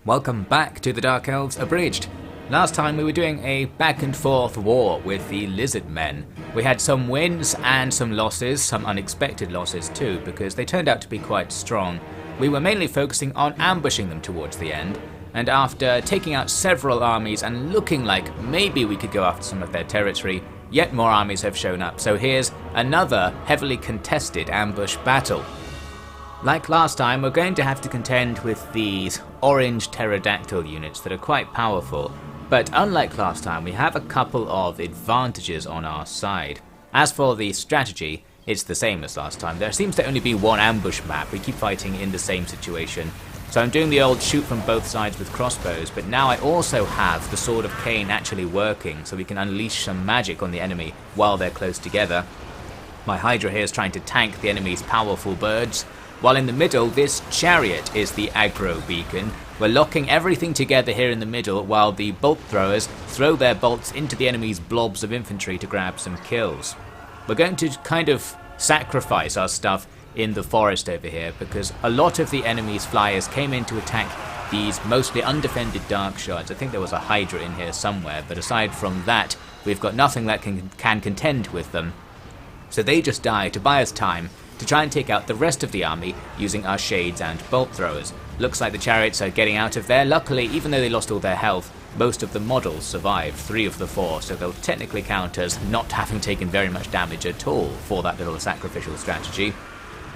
Welcome back to the Dark Elves Abridged. Last time we were doing a back and forth war with the lizard men. We had some wins and some losses, some unexpected losses too, because they turned out to be quite strong. We were mainly focusing on ambushing them towards the end, and after taking out several armies and looking like maybe we could go after some of their territory, yet more armies have shown up, so here's another heavily contested ambush battle. Like last time, we're going to have to contend with these orange pterodactyl units that are quite powerful, but unlike last time, we have a couple of advantages on our side. As for the strategy, it's the same as last time. There seems to only be one ambush map. We keep fighting in the same situation. So I'm doing the old shoot from both sides with crossbows, but now I also have the Sword of Cain actually working, so we can unleash some magic on the enemy while they're close together. My Hydra here is trying to tank the enemy's powerful birds, while in the middle this chariot is the aggro beacon. We're locking everything together here in the middle while the bolt throwers throw their bolts into the enemy's blobs of infantry to grab some kills. We're going to kind of sacrifice our stuff in the forest over here because a lot of the enemy's flyers came in to attack these mostly undefended dark shards. I think there was a Hydra in here somewhere, but aside from that we've got nothing that can contend with them. So they just die to buy us time to try and take out the rest of the army using our shades and bolt throwers. Looks like the chariots are getting out of there. Luckily, even though they lost all their health, most of the models survived, 3 of the 4, so they'll technically count as not having taken very much damage at all for that little sacrificial strategy.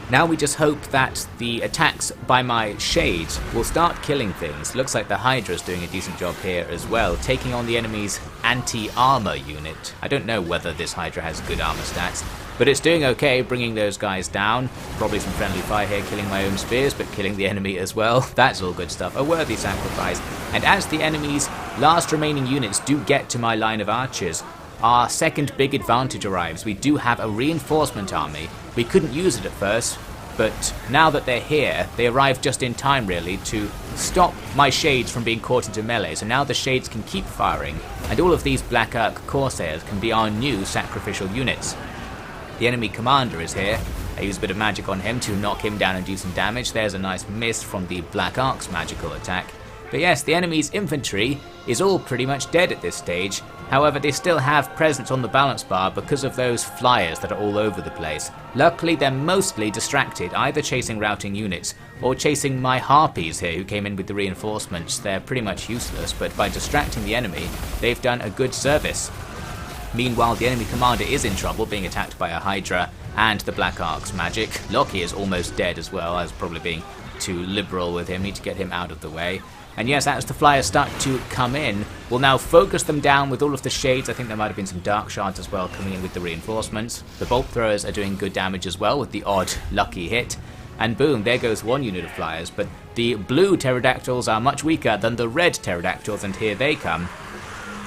Now we just hope that the attacks by my shades will start killing things. Looks like the Hydra's doing a decent job here as well, taking on the enemy's anti-armor unit. I don't know whether this Hydra has good armor stats, but it's doing okay bringing those guys down. Probably some friendly fire here, killing my own spears, but killing the enemy as well. That's all good stuff, a worthy sacrifice. And as the enemy's last remaining units do get to my line of archers, our second big advantage arrives. We do have a reinforcement army. We couldn't use it at first, but now that they're here, they arrive just in time really to stop my shades from being caught into melee. So now the shades can keep firing, and all of these Black Ark Corsairs can be our new sacrificial units. The enemy commander is here. I use a bit of magic on him to knock him down and do some damage. There's a nice miss from the Black Ark's magical attack. But yes, the enemy's infantry is all pretty much dead at this stage. However, they still have presence on the balance bar because of those flyers that are all over the place. Luckily, they're mostly distracted, either chasing routing units or chasing my harpies here who came in with the reinforcements. They're pretty much useless, but by distracting the enemy, they've done a good service. Meanwhile, the enemy commander is in trouble, being attacked by a Hydra and the Black Ark's magic. Lockie is almost dead as well. I was probably being too liberal with him. Need to get him out of the way. And yes, as the flyers start to come in, we'll now focus them down with all of the shades. I think there might have been some dark shards as well coming in with the reinforcements. The bolt throwers are doing good damage as well with the odd lucky hit. And boom, there goes one unit of flyers. But the blue pterodactyls are much weaker than the red pterodactyls, and here they come.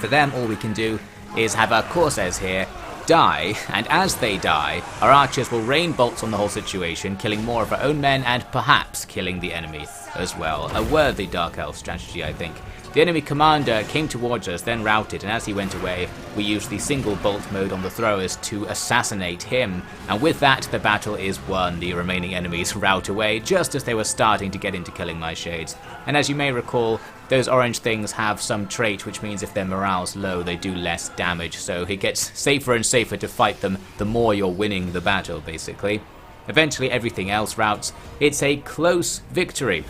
For them, all we can do is have our Corsairs here die, and as they die, our archers will rain bolts on the whole situation, killing more of our own men and perhaps killing the enemy as well. A worthy Dark Elf strategy, I think. The enemy commander came towards us, then routed, and as he went away, we used the single bolt mode on the throwers to assassinate him, and with that, the battle is won. The remaining enemies rout away just as they were starting to get into killing my shades. And as you may recall, those orange things have some trait which means if their morale's low, they do less damage, so it gets safer and safer to fight them the more you're winning the battle, basically. Eventually everything else routs. It's a close victory.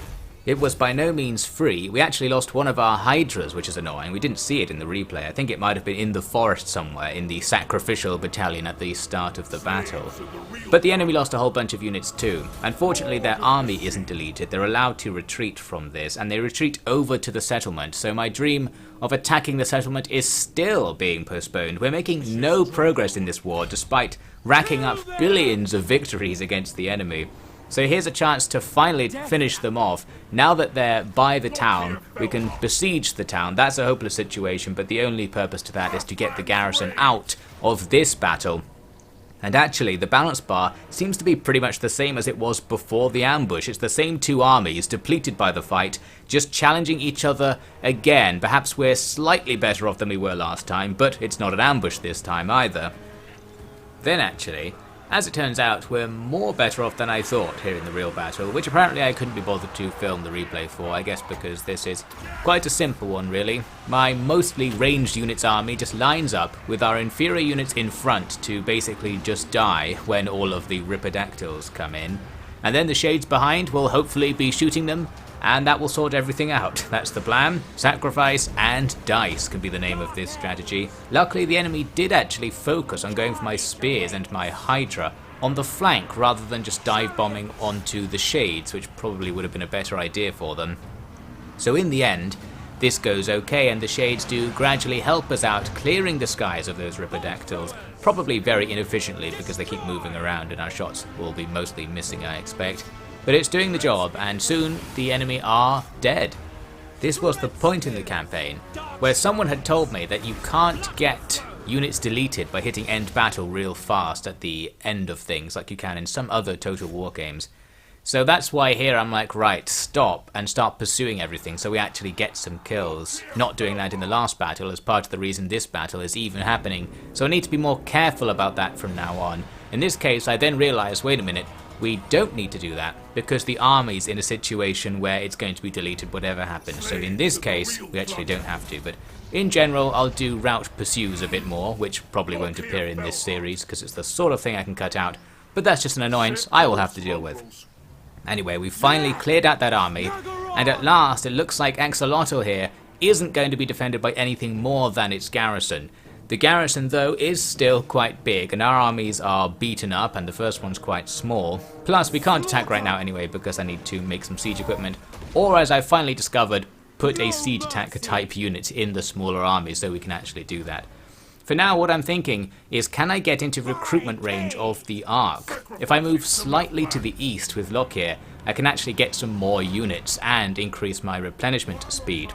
It was by no means free. We actually lost one of our Hydras, which is annoying. We didn't see it in the replay. I think it might have been in the forest somewhere, in the sacrificial battalion at the start of the battle. But the enemy lost a whole bunch of units too. Unfortunately, their army isn't deleted. They're allowed to retreat from this, and they retreat over to the settlement. So my dream of attacking the settlement is still being postponed. We're making no progress in this war, despite racking up billions of victories against the enemy. So here's a chance to finally finish them off. Now that they're by the town, we can besiege the town. That's a hopeless situation, but the only purpose to that is to get the garrison out of this battle. And actually, the balance bar seems to be pretty much the same as it was before the ambush. It's the same two armies, depleted by the fight, just challenging each other again. Perhaps we're slightly better off than we were last time, but it's not an ambush this time either. Then actually, As it turns out, we're more better off than I thought here in the real battle, which apparently I couldn't be bothered to film the replay for, I guess because this is quite a simple one really. My mostly ranged units army just lines up with our inferior units in front to basically just die when all of the Ripperdactyls come in. And then the shades behind will hopefully be shooting them, and that will sort everything out. That's the plan. Sacrifice and dice can be the name of this strategy. Luckily the enemy did actually focus on going for my spears and my Hydra on the flank rather than just dive bombing onto the shades, which probably would have been a better idea for them. So in the end, this goes okay, and the shades do gradually help us out clearing the skies of those Ripperdactyls, probably very inefficiently because they keep moving around and our shots will be mostly missing, I expect. But it's doing the job, and soon the enemy are dead. This was the point in the campaign where someone had told me that you can't get units deleted by hitting end battle real fast at the end of things like you can in some other Total War games. So that's why here I'm like, right, stop and start pursuing everything so we actually get some kills. Not doing that in the last battle is part of the reason this battle is even happening, so I need to be more careful about that from now on. In this case I then realised, wait a minute, we don't need to do that because the army's in a situation where it's going to be deleted whatever happens. So in this case, we actually don't have to, but in general, I'll do route pursues a bit more, which probably won't appear in this series because it's the sort of thing I can cut out, but that's just an annoyance I will have to deal with. Anyway, we finally cleared out that army, and at last it looks like Axolotl here isn't going to be defended by anything more than its garrison. The garrison though is still quite big, and our armies are beaten up and the first one's quite small. Plus we can't attack right now anyway because I need to make some siege equipment, or as I finally discovered, put a siege attack type unit in the smaller army so we can actually do that. For now what I'm thinking is, can I get into recruitment range of the Ark? If I move slightly to the east with Lustria, I can actually get some more units and increase my replenishment speed.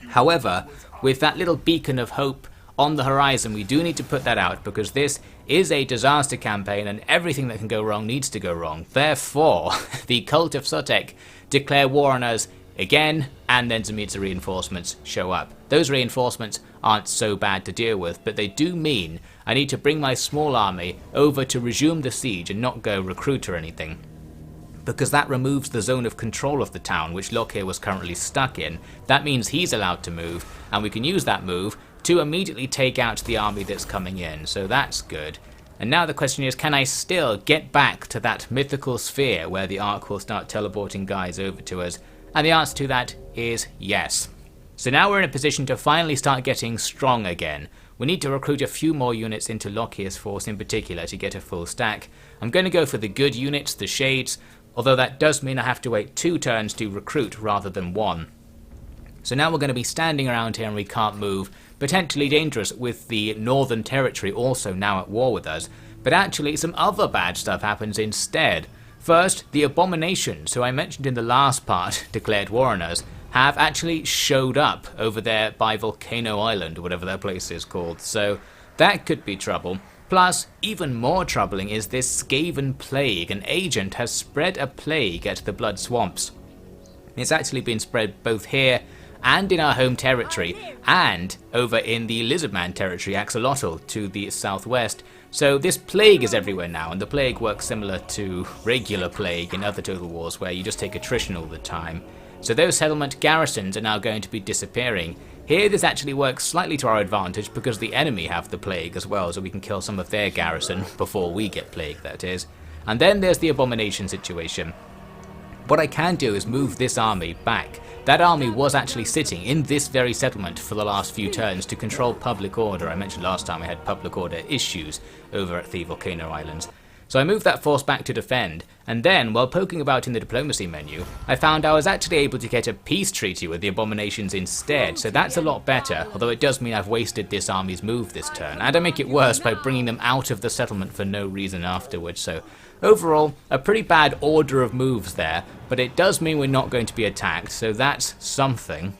However, with that little beacon of hope on the horizon, we do need to put that out because this is a disaster campaign and everything that can go wrong needs to go wrong. Therefore, the Cult of Sutek declare war on us again, and then Zamit's reinforcements show up. Those reinforcements aren't so bad to deal with, but they do mean I need to bring my small army over to resume the siege and not go recruit or anything, because that removes the zone of control of the town which Lustria was currently stuck in. That means he's allowed to move, and we can use that move to immediately take out the army that's coming in, so that's good. And now the question is, can I still get back to that mythical sphere where the Ark will start teleporting guys over to us? And the answer to that is yes. So now we're in a position to finally start getting strong again. We need to recruit a few more units into Lustria's force in particular to get a full stack. I'm going to go for the good units, the Shades, although that does mean I have to wait 2 turns to recruit rather than 1. So now we're going to be standing around here and we can't move, potentially dangerous with the Northern Territory also now at war with us, but actually some other bad stuff happens instead. First, the Abominations, who I mentioned in the last part declared war on us, have actually showed up over there by Volcano Island, or whatever that place is called, so that could be trouble. Plus, even more troubling is this Skaven plague. An agent has spread a plague at the Blood Swamps. It's actually been spread both here and in our home territory, and over in the Lizardman territory, Axolotl, to the southwest. So this plague is everywhere now, and the plague works similar to regular plague in other Total Wars, where you just take attrition all the time. So those settlement garrisons are now going to be disappearing. Here this actually works slightly to our advantage because the enemy have the plague as well, so we can kill some of their garrison before we get plague, that is. And then there's the Abomination situation. What I can do is move this army back. That army was actually sitting in this very settlement for the last few turns to control public order. I mentioned last time I had public order issues over at the Volcano Islands. So I moved that force back to defend, and then, while poking about in the diplomacy menu, I found I was actually able to get a peace treaty with the Abominations instead, so that's a lot better, although it does mean I've wasted this army's move this turn, and I make it worse by bringing them out of the settlement for no reason afterwards, so overall, a pretty bad order of moves there, but it does mean we're not going to be attacked, so that's something.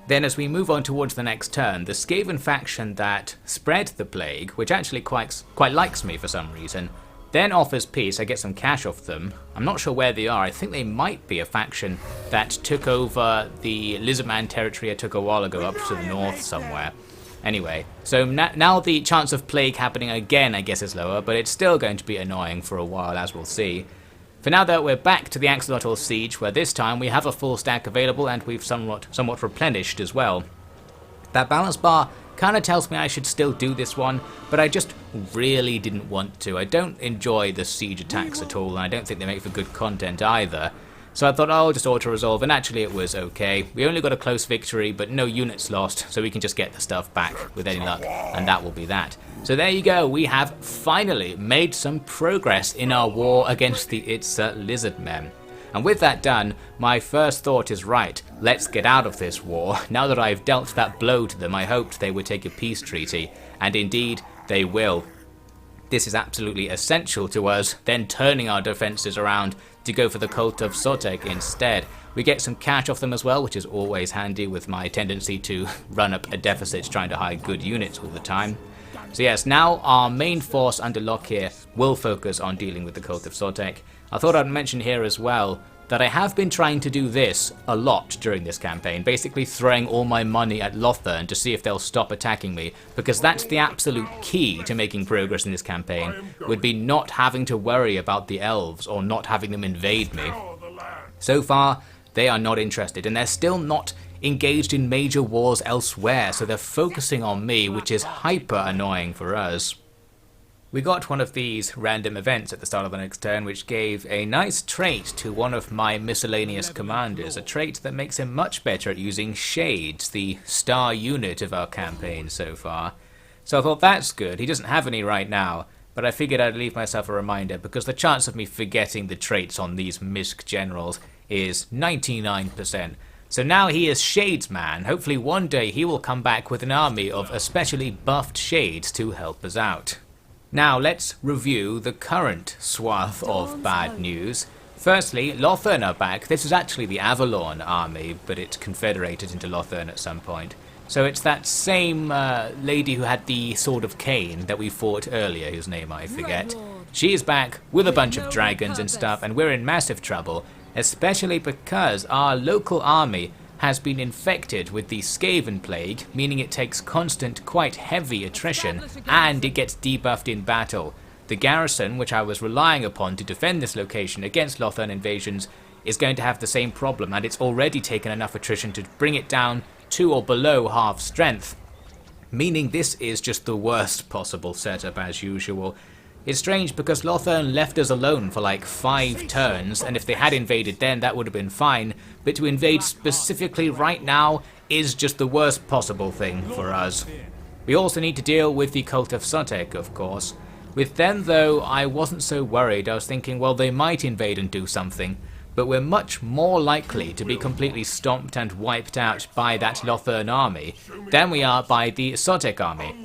Then as we move on towards the next turn, the Skaven faction that spread the plague, which actually quite likes me for some reason, then offers peace. I get some cash off them. I'm not sure where they are. I think they might be a faction that took over the Lizardman territory I took a while ago up to the north somewhere. Anyway, so now the chance of plague happening again, I guess, is lower, but it's still going to be annoying for a while, as we'll see. For now, though, we're back to the Axolotl Siege, where this time we have a full stack available, and we've somewhat replenished as well. That balance bar kind of tells me I should still do this one, but I just really didn't want to. I don't enjoy the siege attacks at all, and I don't think they make for good content either. So I thought, I'll just auto-resolve, and actually it was okay. We only got a close victory, but no units lost, so we can just get the stuff back with any luck, and that will be that. So there you go, we have finally made some progress in our war against the Itza lizard men. And with that done, my first thought is right, let's get out of this war. Now that I've dealt that blow to them, I hoped they would take a peace treaty, and indeed they will. This is absolutely essential to us, then turning our defences around to go for the Cult of Sotek instead. We get some cash off them as well, which is always handy with my tendency to run up a deficit trying to hire good units all the time. So yes, now our main force under Lockyer will focus on dealing with the Cult of Sotek. I thought I'd mention here as well that I have been trying to do this a lot during this campaign, basically throwing all my money at Lothern to see if they'll stop attacking me, because that's the absolute key to making progress in this campaign, would be not having to worry about the elves or not having them invade me. So far, they are not interested, and they're still not engaged in major wars elsewhere, so they're focusing on me, which is hyper annoying for us. We got one of these random events at the start of the next turn, which gave a nice trait to one of my miscellaneous commanders, a trait that makes him much better at using shades, the star unit of our campaign so far. So I thought that's good. He doesn't have any right now, but I figured I'd leave myself a reminder, because the chance of me forgetting the traits on these Misk generals is 99%. So now he is Shadesman. Hopefully one day he will come back with an army of especially buffed Shades to help us out. Now let's review the current swath of bad news. Firstly, Lothern are back. This is actually the Avalon army, but it confederated into Lothern at some point. So it's that same lady who had the Sword of Cain that we fought earlier, whose name I forget. She is back with a bunch of dragons and stuff, and we're in massive trouble, especially because our local army has been infected with the Skaven plague, meaning it takes constant, quite heavy attrition, and it gets debuffed in battle. The garrison, which I was relying upon to defend this location against Lothern invasions, is going to have the same problem, and it's already taken enough attrition to bring it down to or below half strength, meaning this is just the worst possible setup as usual. It's strange because Lothern left us alone for like 5 turns, and if they had invaded then that would have been fine, but to invade specifically right now is just the worst possible thing for us. We also need to deal with the Cult of Sotek, of course. With them though, I wasn't so worried. I was thinking, well, they might invade and do something, but we're much more likely to be completely stomped and wiped out by that Lothern army than we are by the Sotek army.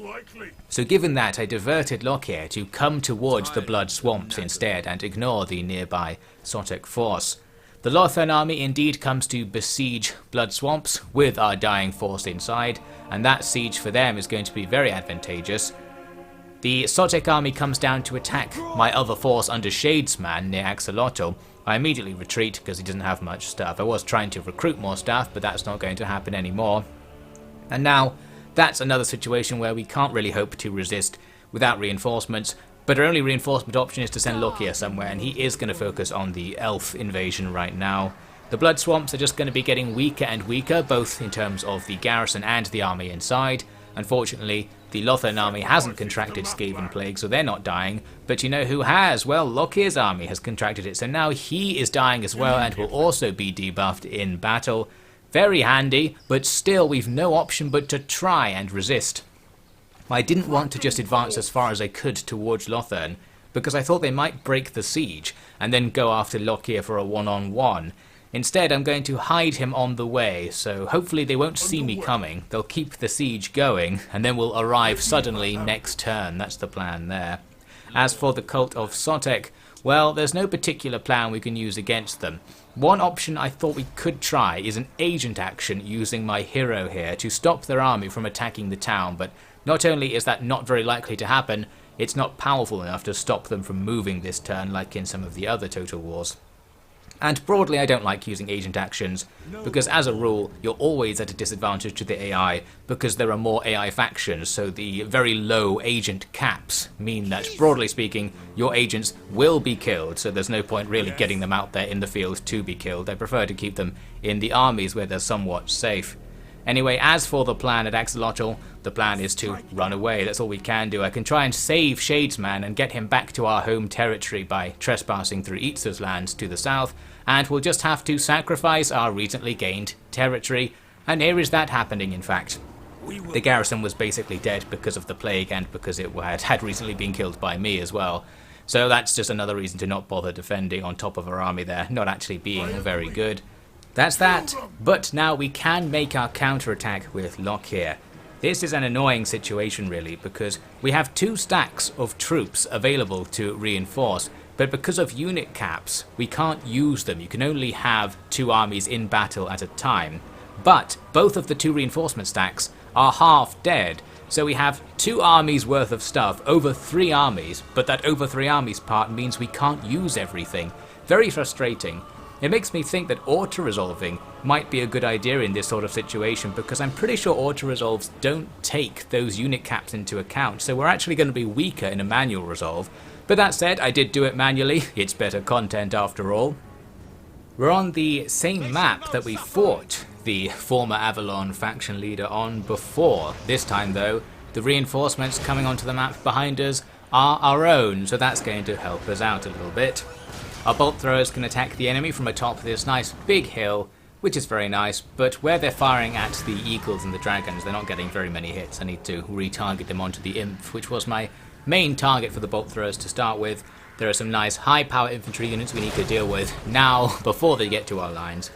So given that, I diverted Lockyer to come towards the Blood Swamps instead and ignore the nearby Sotek force. The Lothern army indeed comes to besiege Blood Swamps with our dying force inside, and that siege for them is going to be very advantageous. The Sotek army comes down to attack my other force under Shadesman near Axolotl. I immediately retreat because he doesn't have much stuff. I was trying to recruit more staff, but that's not going to happen anymore. And now, that's another situation where we can't really hope to resist without reinforcements, but our only reinforcement option is to send Lockyer somewhere, and he is going to focus on the elf invasion right now. The Blood Swamps are just going to be getting weaker and weaker, both in terms of the garrison and the army inside. Unfortunately, the Lothern army hasn't contracted Skaven plague, so they're not dying, but you know who has? Well, Lockyer's army has contracted it, so now he is dying as well and will also be debuffed in battle. Very handy, but still we've no option but to try and resist. I didn't want to just advance as far as I could towards Lothern, because I thought they might break the siege and then go after Lockyer for a one-on-one. Instead, I'm going to hide him on the way, so hopefully they won't see me coming. They'll keep the siege going, and then we'll arrive suddenly next turn. That's the plan there. As for the Cult of Sotek, well, there's no particular plan we can use against them. One option I thought we could try is an agent action using my hero here to stop their army from attacking the town, but not only is that not very likely to happen, it's not powerful enough to stop them from moving this turn like in some of the other Total Wars. And broadly, I don't like using agent actions, because as a rule, you're always at a disadvantage to the AI, because there are more AI factions, so the very low agent caps mean that, broadly speaking, your agents will be killed, so there's no point really getting them out there in the field to be killed. I prefer to keep them in the armies where they're somewhat safe. Anyway, as for the plan at Axolotl, the plan is to run away. That's all we can do. I can try and save Shadesman and get him back to our home territory by trespassing through Itza's lands to the south, and we'll just have to sacrifice our recently gained territory, and here is that happening in fact. The garrison was basically dead because of the plague and because it had recently been killed by me as well. So that's just another reason to not bother defending on top of our army there, not actually being very good. That's that, but now we can make our counterattack with Locke here. This is an annoying situation really, because we have 2 stacks of troops available to reinforce, but because of unit caps, we can't use them. You can only have 2 armies in battle at a time. But both of the 2 reinforcement stacks are half dead, so we have 2 armies worth of stuff, over 3 armies, but that over 3 armies part means we can't use everything. Very frustrating. It makes me think that auto-resolving might be a good idea in this sort of situation, because I'm pretty sure auto-resolves don't take those unit caps into account, so we're actually going to be weaker in a manual resolve. But that said, I did do it manually. It's better content after all. We're on the same map that we fought the former Avalon faction leader on before. This time though, the reinforcements coming onto the map behind us are our own, so that's going to help us out a little bit. Our bolt throwers can attack the enemy from atop this nice big hill, which is very nice, but where they're firing at the eagles and the dragons, they're not getting very many hits. I need to retarget them onto the imp, which was my main target for the bolt throwers to start with. There are some nice high power infantry units we need to deal with now before they get to our lines.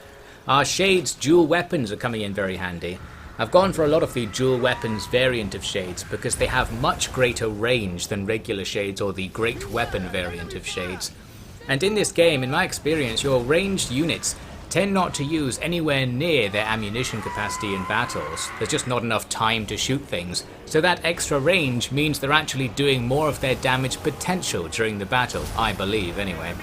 Our Shades dual weapons are coming in very handy. I've gone for a lot of the dual weapons variant of Shades because they have much greater range than regular Shades or the great weapon variant of Shades. And in this game, in my experience, your ranged units tend not to use anywhere near their ammunition capacity in battles. There's just not enough time to shoot things, so that extra range means they're actually doing more of their damage potential during the battle, I believe anyway.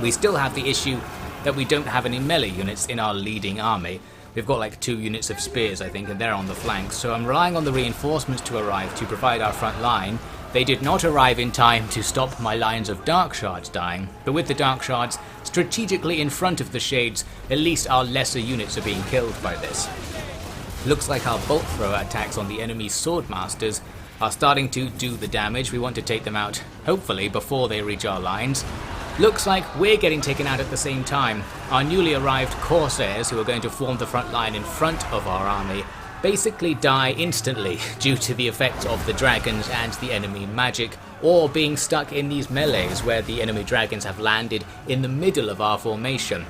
We still have the issue that we don't have any melee units in our leading army. We've got like 2 units of spears I think, and they're on the flanks, so I'm relying on the reinforcements to arrive to provide our front line. They did not arrive in time to stop my lines of Dark Shards dying, but with the Dark Shards strategically in front of the Shades, at least our lesser units are being killed by this. Looks like our bolt thrower attacks on the enemy Swordmasters are starting to do the damage. We want to take them out, hopefully, before they reach our lines. Looks like we're getting taken out at the same time. Our newly arrived Corsairs, who are going to form the front line in front of our army, basically die instantly due to the effects of the dragons and the enemy magic, or being stuck in these melees where the enemy dragons have landed in the middle of our formation.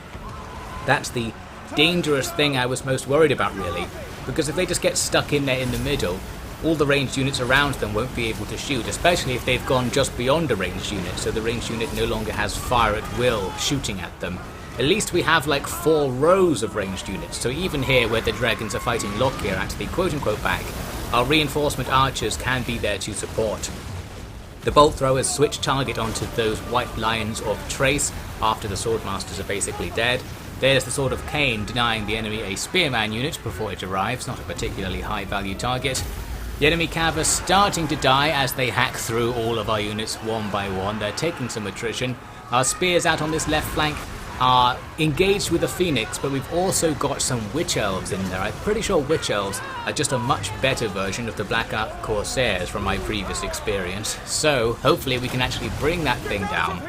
That's the dangerous thing I was most worried about really, because if they just get stuck in there in the middle, all the ranged units around them won't be able to shoot, especially if they've gone just beyond a ranged unit, so the ranged unit no longer has fire at will shooting at them. At least we have like 4 rows of ranged units, so even here where the dragons are fighting Locke at the quote-unquote back, our reinforcement archers can be there to support. The bolt throwers switch target onto those white lines of trace after the swordmasters are basically dead. There's the Sword of Cain denying the enemy a spearman unit before it arrives, not a particularly high value target. The enemy cav are starting to die as they hack through all of our units one by one. They're taking some attrition. Our spears out on this left flank are engaged with the Phoenix, but we've also got some Witch Elves in there. I'm pretty sure Witch Elves are just a much better version of the Black Ark Corsairs from my previous experience, so hopefully we can actually bring that thing down.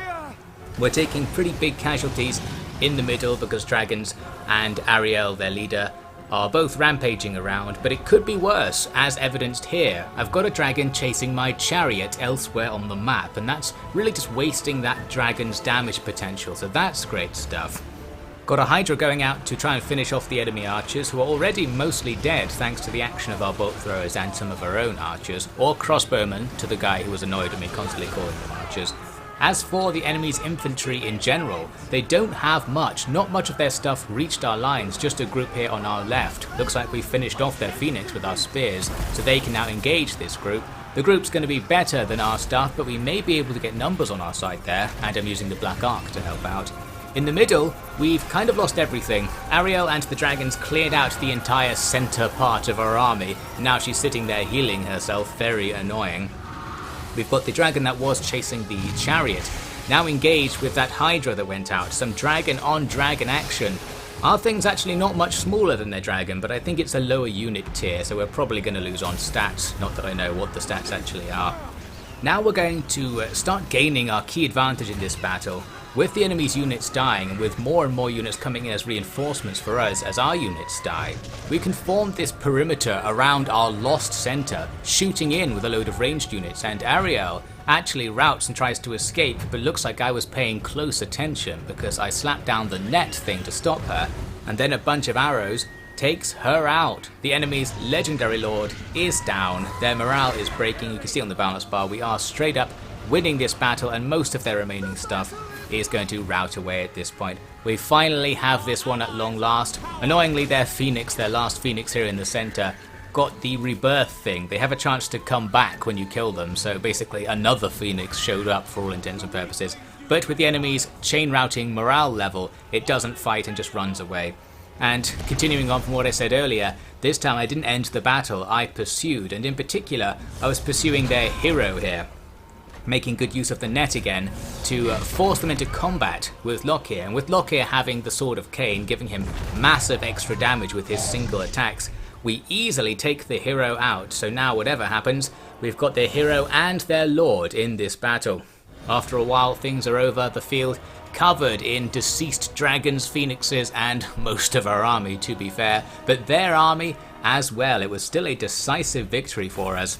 We're taking pretty big casualties in the middle because Dragons and Ariel, their leader, are both rampaging around, but it could be worse, as evidenced here. I've got a dragon chasing my chariot elsewhere on the map, and that's really just wasting that dragon's damage potential, so that's great stuff. Got a Hydra going out to try and finish off the enemy archers, who are already mostly dead thanks to the action of our bolt throwers and some of our own archers, or crossbowmen, to the guy who was annoyed at me constantly calling them archers. As for the enemy's infantry in general, they don't have much. Not much of their stuff reached our lines, just a group here on our left. Looks like we finished off their Phoenix with our spears, so they can now engage this group. The group's going to be better than our stuff, but we may be able to get numbers on our side there, and I'm using the Black Ark to help out. In the middle, we've kind of lost everything. Ariel and the dragons cleared out the entire center part of our army. Now she's sitting there healing herself, very annoying. We've got the dragon that was chasing the chariot, now engaged with that Hydra that went out. Some dragon on dragon action. Our thing's actually not much smaller than their dragon, but I think it's a lower unit tier, so we're probably going to lose on stats. Not that I know what the stats actually are. Now we're going to start gaining our key advantage in this battle. With the enemy's units dying, and with more and more units coming in as reinforcements for us as our units die, we can form this perimeter around our lost center, shooting in with a load of ranged units, and Ariel actually routes and tries to escape, but looks like I was paying close attention because I slapped down the net thing to stop her, and then a bunch of arrows takes her out. The enemy's legendary lord is down, their morale is breaking. You can see on the balance bar we are straight up winning this battle, and most of their remaining stuff is going to rout away at this point. We finally have this one at long last. Annoyingly, their phoenix, their last phoenix here in the center, got the rebirth thing. They have a chance to come back when you kill them, so basically another phoenix showed up for all intents and purposes. But with the enemy's chain routing morale level, it doesn't fight and just runs away. And continuing on from what I said earlier, this time I didn't end the battle, I pursued, and in particular I was pursuing their hero here, making good use of the net again to force them into combat with Lockyer, and with Lockyer having the Sword of Cain giving him massive extra damage with his single attacks, we easily take the hero out. So now whatever happens, we've got their hero and their lord in this battle. After a while things are over, the field covered in deceased dragons, phoenixes, and most of our army to be fair, but their army as well. It was still a decisive victory for us.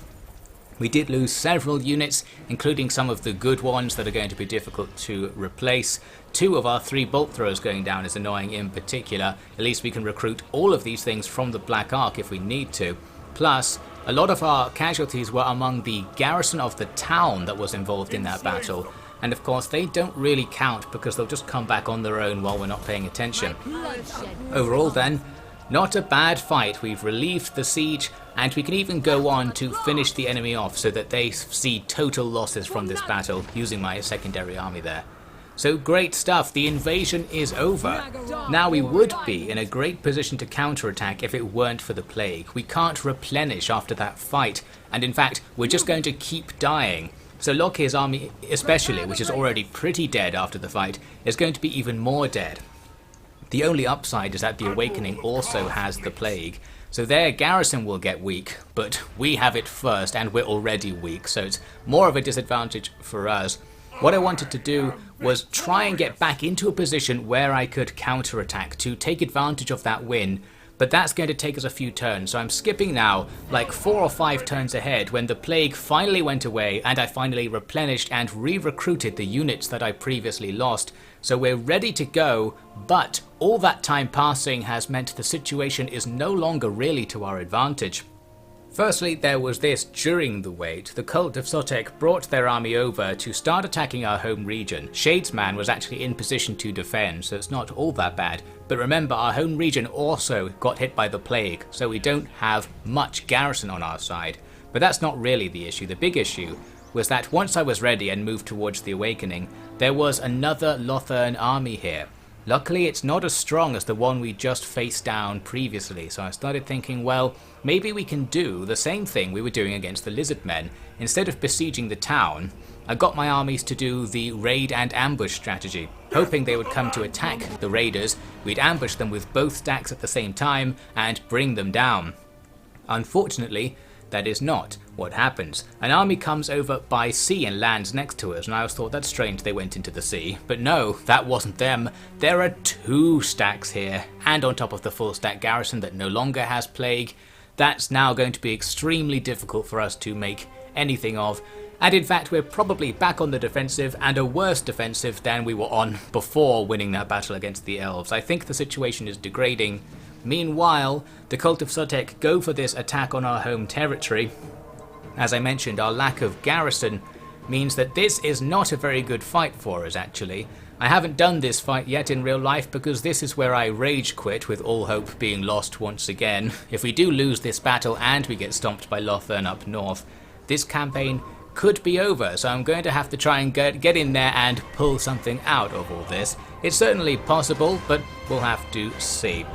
We did lose several units, including some of the good ones that are going to be difficult to replace. 2 of our 3 bolt throwers going down is annoying in particular. At least we can recruit all of these things from the Black Ark if we need to. Plus, a lot of our casualties were among the garrison of the town that was involved in that battle. And of course they don't really count because they'll just come back on their own while we're not paying attention. Overall then, not a bad fight. We've relieved the siege, and we can even go on to finish the enemy off so that they see total losses from this battle using my secondary army there. So great stuff, the invasion is over. Now we would be in a great position to counterattack if it weren't for the plague. We can't replenish after that fight, and in fact we're just going to keep dying. So Lockyer's army especially, which is already pretty dead after the fight, is going to be even more dead. The only upside is that the Awakening also has the plague, so their garrison will get weak, but we have it first and we're already weak, so it's more of a disadvantage for us. What I wanted to do was try and get back into a position where I could counterattack to take advantage of that win, but that's going to take us a few turns, so I'm skipping now like 4 or 5 turns ahead when the plague finally went away and I finally replenished and re-recruited the units that I previously lost. So we're ready to go, but all that time passing has meant the situation is no longer really to our advantage. Firstly, there was this: during the wait, the cult of Sotek brought their army over to start attacking our home region. Shadesman was actually in position to defend, so it's not all that bad. But remember, our home region also got hit by the plague, so we don't have much garrison on our side. But that's not really the issue. The big issue was that once I was ready and moved towards the Awakening, there was another Lothern army here. Luckily, it's not as strong as the one we just faced down previously, so I started thinking, well, maybe we can do the same thing we were doing against the lizard men. Instead of besieging the town, I got my armies to do the raid and ambush strategy, hoping they would come to attack the raiders. We'd ambush them with both stacks at the same time and bring them down. Unfortunately, that is not what happens. An army comes over by sea and lands next to us, and I always thought that's strange they went into the sea. But no, that wasn't them. There are 2 stacks here, and on top of the full stack garrison that no longer has plague. That's now going to be extremely difficult for us to make anything of. And in fact, we're probably back on the defensive, and a worse defensive than we were on before winning that battle against the Elves. I think the situation is degrading. Meanwhile, the Cult of Sotek go for this attack on our home territory. As I mentioned, our lack of garrison means that this is not a very good fight for us actually. I haven't done this fight yet in real life because this is where I rage quit with all hope being lost once again. If we do lose this battle and we get stomped by Lothern up north, this campaign could be over, so I'm going to have to try and get in there and pull something out of all this. It's certainly possible, but we'll have to see.